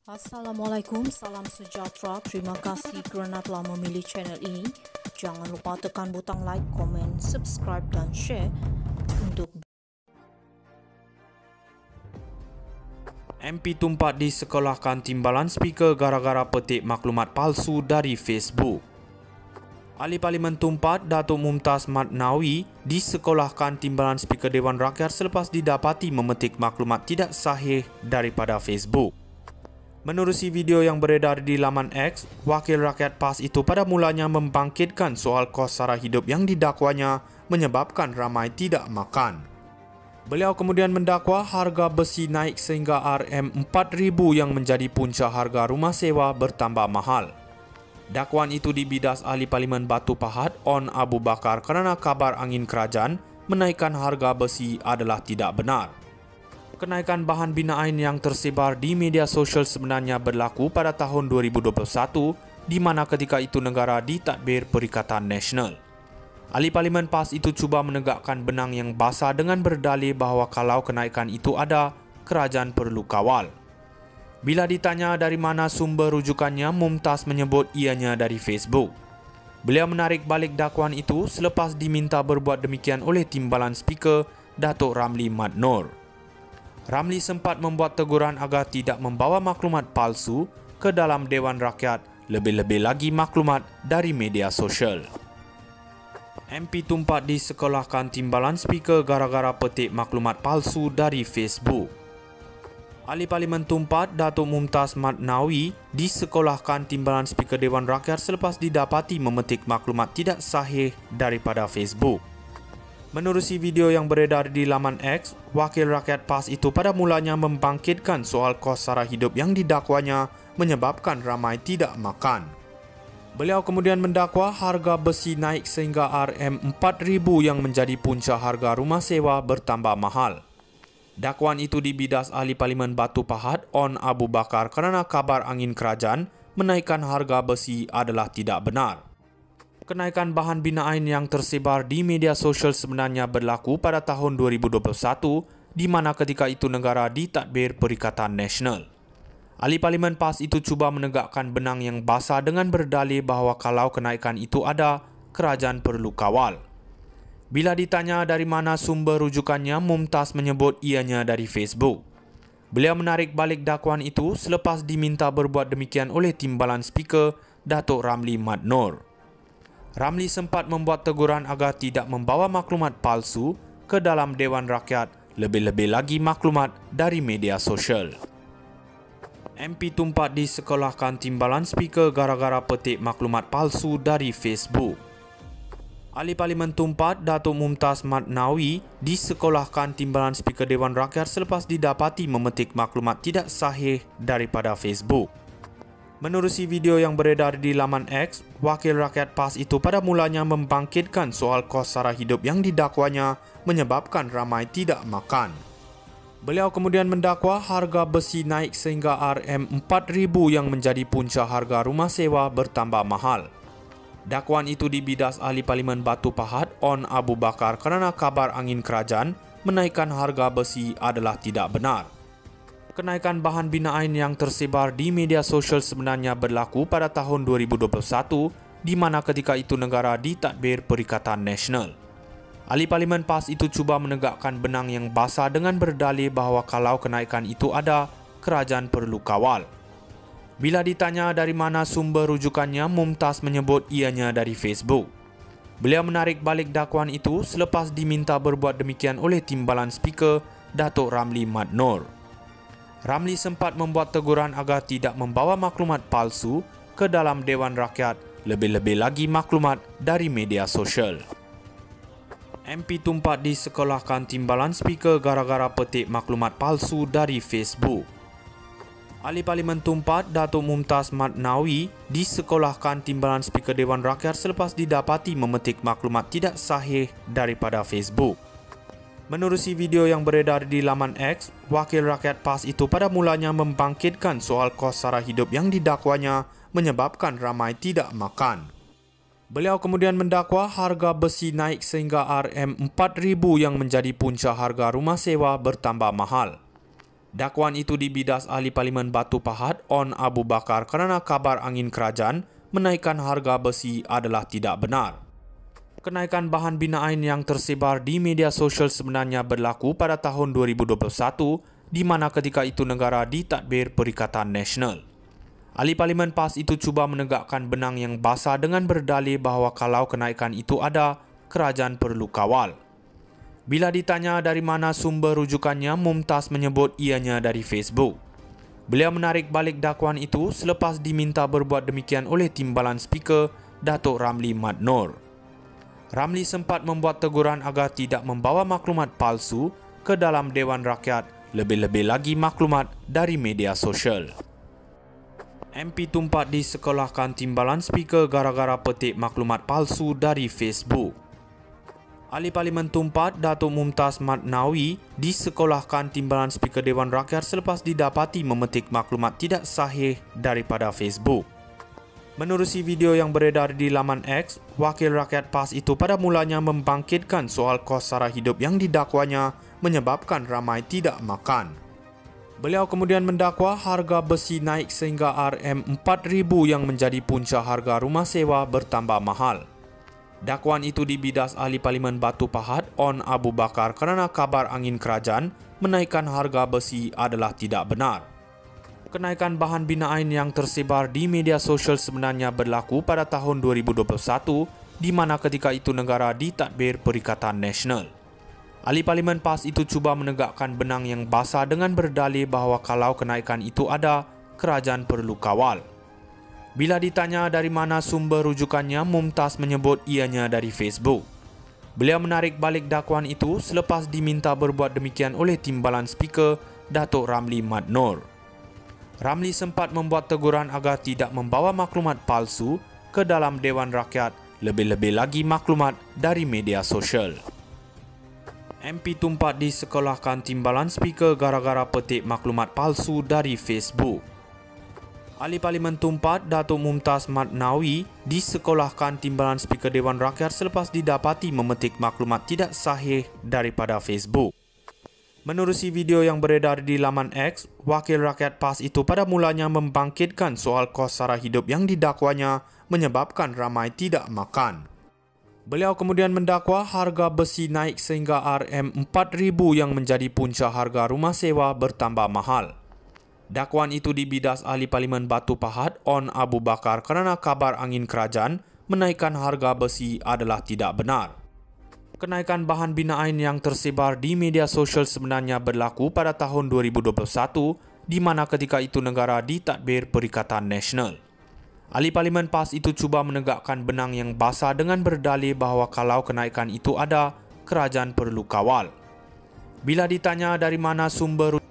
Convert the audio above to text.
Assalamualaikum, salam sejahtera. Terima kasih kerana telah memilih channel ini. Jangan lupa tekan butang like, komen, subscribe dan share untuk MP Tumpat disekolahkan timbalan speaker gara-gara petik maklumat palsu dari Facebook. Ahli Parlimen Tumpat, Datuk Mumtaz Mat Nawi, disekolahkan timbalan speaker Dewan Rakyat selepas didapati memetik maklumat tidak sahih daripada Facebook. Menerusi video yang beredar di laman X, Wakil Rakyat PAS itu pada mulanya membangkitkan soal kos sara hidup yang didakwanya menyebabkan ramai tidak makan. Beliau kemudian mendakwa harga besi naik sehingga RM4,000 yang menjadi punca harga rumah sewa bertambah mahal. Dakwaan itu dibidas Ahli Parlimen Batu Pahat On Abu Bakar kerana kabar angin kerajaan menaikkan harga besi adalah tidak benar. Kenaikan bahan binaan yang tersebar di media sosial sebenarnya berlaku pada tahun 2021 di mana ketika itu negara ditadbir Perikatan Nasional. Ahli Parlimen PAS itu cuba menegakkan benang yang basah dengan berdalih bahawa kalau kenaikan itu ada, kerajaan perlu kawal. Bila ditanya dari mana sumber rujukannya, Mumtaz menyebut ianya dari Facebook. Beliau menarik balik dakwaan itu selepas diminta berbuat demikian oleh Timbalan Speaker Datuk Ramli Mat Nor. Ramli sempat membuat teguran agar tidak membawa maklumat palsu ke dalam Dewan Rakyat, lebih-lebih lagi maklumat dari media sosial. MP Tumpat disekolahkan timbalan speaker gara-gara petik maklumat palsu dari Facebook. Ahli Parlimen Tumpat, Datuk Mumtaz Mat Nawi, disekolahkan timbalan speaker Dewan Rakyat selepas didapati memetik maklumat tidak sahih daripada Facebook. Menerusi video yang beredar di laman X, Wakil Rakyat PAS itu pada mulanya membangkitkan soal kos sara hidup yang didakwanya menyebabkan ramai tidak makan. Beliau kemudian mendakwa harga besi naik sehingga RM4,000 yang menjadi punca harga rumah sewa bertambah mahal. Dakwaan itu dibidas Ahli Parlimen Batu Pahat On Abu Bakar kerana kabar angin kerajaan menaikkan harga besi adalah tidak benar. Kenaikan bahan binaan yang tersebar di media sosial sebenarnya berlaku pada tahun 2021 di mana ketika itu negara ditadbir Perikatan Nasional. Ahli Parlimen PAS itu cuba menegakkan benang yang basah dengan berdalih bahawa kalau kenaikan itu ada, kerajaan perlu kawal. Bila ditanya dari mana sumber rujukannya, Mumtaz menyebut ianya dari Facebook. Beliau menarik balik dakwaan itu selepas diminta berbuat demikian oleh Timbalan Speaker Datuk Ramli Mat Nor. Ramli sempat membuat teguran agar tidak membawa maklumat palsu ke dalam Dewan Rakyat, lebih-lebih lagi maklumat dari media sosial. MP Tumpat disekolahkan timbalan speaker gara-gara petik maklumat palsu dari Facebook. Ahli Parlimen Tumpat, Datuk Mumtaz Mat Nawi, disekolahkan timbalan speaker Dewan Rakyat selepas didapati memetik maklumat tidak sahih daripada Facebook. Menerusi video yang beredar di laman X, Wakil Rakyat PAS itu pada mulanya membangkitkan soal kos sara hidup yang didakwanya menyebabkan ramai tidak makan. Beliau kemudian mendakwa harga besi naik sehingga RM4,000 yang menjadi punca harga rumah sewa bertambah mahal. Dakwaan itu dibidas Ahli Parlimen Batu Pahat On Abu Bakar kerana kabar angin kerajaan menaikkan harga besi adalah tidak benar. Kenaikan bahan binaan yang tersebar di media sosial sebenarnya berlaku pada tahun 2021 di mana ketika itu negara ditadbir Perikatan Nasional. Ahli Parlimen PAS itu cuba menegakkan benang yang basah dengan berdalih bahawa kalau kenaikan itu ada, kerajaan perlu kawal. Bila ditanya dari mana sumber rujukannya, Mumtaz menyebut ianya dari Facebook. Beliau menarik balik dakwaan itu selepas diminta berbuat demikian oleh Timbalan Speaker Datuk Ramli Mat Nor. Ramli sempat membuat teguran agar tidak membawa maklumat palsu ke dalam Dewan Rakyat, lebih-lebih lagi maklumat dari media sosial. MP Tumpat disekolahkan timbalan speaker gara-gara petik maklumat palsu dari Facebook. Ahli Parlimen Tumpat, Datuk Mumtaz Mat Nawi, disekolahkan timbalan speaker Dewan Rakyat selepas didapati memetik maklumat tidak sahih daripada Facebook. Menerusi video yang beredar di laman X, Wakil Rakyat PAS itu pada mulanya membangkitkan soal kos sara hidup yang didakwanya menyebabkan ramai tidak makan. Beliau kemudian mendakwa harga besi naik sehingga RM4,000 yang menjadi punca harga rumah sewa bertambah mahal. Dakwaan itu dibidas Ahli Parlimen Batu Pahat On Abu Bakar kerana kabar angin kerajaan menaikkan harga besi adalah tidak benar. Kenaikan bahan binaan yang tersebar di media sosial sebenarnya berlaku pada tahun 2021 di mana ketika itu negara ditadbir Perikatan Nasional. Ahli Parlimen PAS itu cuba menegakkan benang yang basah dengan berdalih bahawa kalau kenaikan itu ada, kerajaan perlu kawal. Bila ditanya dari mana sumber rujukannya, Mumtaz menyebut ianya dari Facebook. Beliau menarik balik dakwaan itu selepas diminta berbuat demikian oleh Timbalan Speaker Datuk Ramli Mat Nor. Ramli sempat membuat teguran agar tidak membawa maklumat palsu ke dalam Dewan Rakyat, lebih-lebih lagi maklumat dari media sosial. MP Tumpat disekolahkan Timbalan Speaker gara-gara petik maklumat palsu dari Facebook. Ahli Parlimen Tumpat Datuk Mumtaz Mat Nawi disekolahkan Timbalan Speaker Dewan Rakyat selepas didapati memetik maklumat tidak sahih daripada Facebook. Menerusi video yang beredar di laman X, Wakil Rakyat PAS itu pada mulanya membangkitkan soal kos sara hidup yang didakwanya menyebabkan ramai tidak makan. Beliau kemudian mendakwa harga besi naik sehingga RM4,000 yang menjadi punca harga rumah sewa bertambah mahal. Dakwaan itu dibidas Ahli Parlimen Batu Pahat On Abu Bakar kerana kabar angin kerajaan menaikkan harga besi adalah tidak benar. Kenaikan bahan binaan yang tersebar di media sosial sebenarnya berlaku pada tahun 2021 di mana ketika itu negara ditadbir Perikatan Nasional. Ahli Parlimen PAS itu cuba menegakkan benang yang basah dengan berdalih bahawa kalau kenaikan itu ada, kerajaan perlu kawal. Bila ditanya dari mana sumber rujukannya, Mumtaz menyebut ianya dari Facebook. Beliau menarik balik dakwaan itu selepas diminta berbuat demikian oleh Timbalan Speaker Datuk Ramli Mat Nor. Ramli sempat membuat teguran agar tidak membawa maklumat palsu ke dalam Dewan Rakyat, lebih-lebih lagi maklumat dari media sosial. MP Tumpat disekolahkan Timbalan Speaker gara-gara petik maklumat palsu dari Facebook. Ahli Parlimen Tumpat Datuk Mumtaz Mat Nawi disekolahkan Timbalan Speaker Dewan Rakyat selepas didapati memetik maklumat tidak sahih daripada Facebook. Menerusi video yang beredar di laman X, Wakil Rakyat PAS itu pada mulanya membangkitkan soal kos sara hidup yang didakwanya menyebabkan ramai tidak makan. Beliau kemudian mendakwa harga besi naik sehingga RM4,000 yang menjadi punca harga rumah sewa bertambah mahal. Dakwaan itu dibidas Ahli Parlimen Batu Pahat On Abu Bakar kerana kabar angin kerajaan menaikkan harga besi adalah tidak benar. Kenaikan bahan binaan yang tersebar di media sosial sebenarnya berlaku pada tahun 2021 di mana ketika itu negara ditadbir Perikatan Nasional. Ahli Parlimen PAS itu cuba menegakkan benang yang basah dengan berdalih bahawa kalau kenaikan itu ada, kerajaan perlu kawal. Bila ditanya dari mana sumber